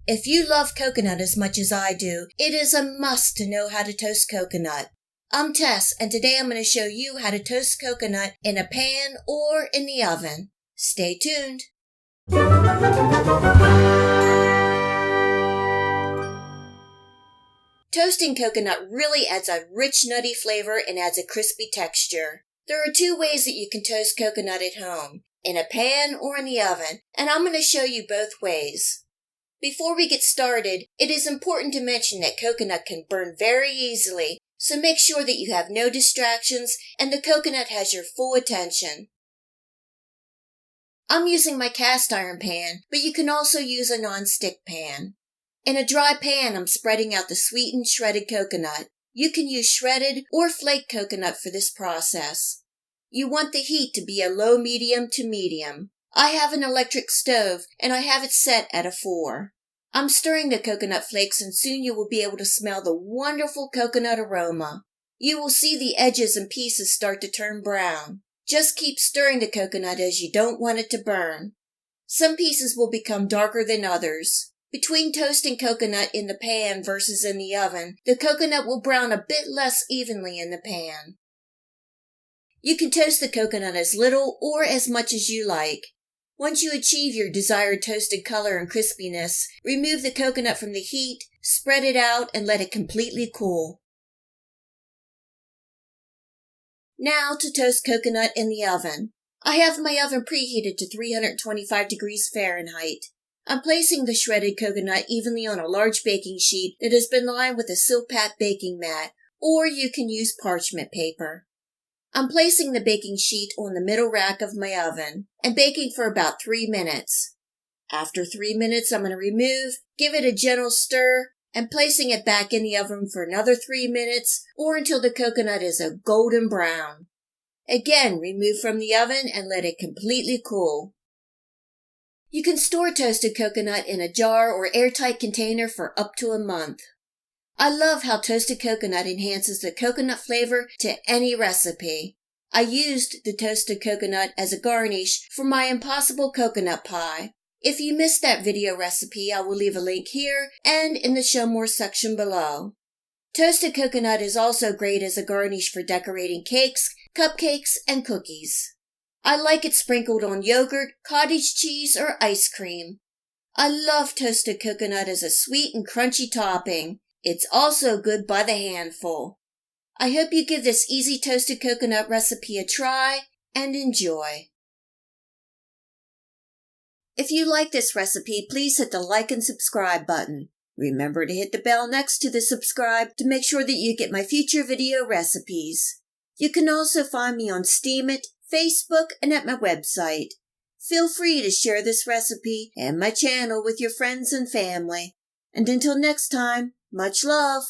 If you love coconut as much as I do, it is a must to know how to toast coconut. I'm Tess, and today I'm going to show you how to toast coconut in a pan or in the oven. Stay tuned. Toasting coconut really adds a rich, nutty flavor and adds a crispy texture. There are two ways that you can toast coconut at home, in a pan or in the oven, and I'm going to show you both ways. Before we get started, it is important to mention that coconut can burn very easily, so make sure that you have no distractions and the coconut has your full attention. I'm using my cast iron pan, but you can also use a non-stick pan. In a dry pan, I'm spreading out the sweetened shredded coconut. You can use shredded or flaked coconut for this process. You want the heat to be a low medium to medium. I have an electric stove and I have it set at a 4. I'm stirring the coconut flakes and soon you will be able to smell the wonderful coconut aroma. You will see the edges and pieces start to turn brown. Just keep stirring the coconut as you don't want it to burn. Some pieces will become darker than others. Between toasting coconut in the pan versus in the oven, the coconut will brown a bit less evenly in the pan. You can toast the coconut as little or as much as you like. Once you achieve your desired toasted color and crispiness, remove the coconut from the heat, spread it out, and let it completely cool. Now to toast coconut in the oven. I have my oven preheated to 325 degrees Fahrenheit. I'm placing the shredded coconut evenly on a large baking sheet that has been lined with a Silpat baking mat, or you can use parchment paper. I'm placing the baking sheet on the middle rack of my oven and baking for about 3 minutes. After 3 minutes, I'm going to remove, give it a gentle stir, and placing it back in the oven for another 3 minutes or until the coconut is a golden brown. Again, remove from the oven and let it completely cool. You can store toasted coconut in a jar or airtight container for up to a month. I love how toasted coconut enhances the coconut flavor to any recipe. I used the toasted coconut as a garnish for my Impossible coconut pie. If you missed that video recipe, I will leave a link here and in the Show More section below. Toasted coconut is also great as a garnish for decorating cakes, cupcakes, and cookies. I like it sprinkled on yogurt, cottage cheese, or ice cream. I love toasted coconut as a sweet and crunchy topping. It's also good by the handful. I hope you give this easy toasted coconut recipe a try and enjoy. If you like this recipe, please hit the like and subscribe button. Remember to hit the bell next to the subscribe to make sure that you get my future video recipes. You can also find me on Steemit, Facebook, and at my website. Feel free to share this recipe and my channel with your friends and family. And until next time, much love.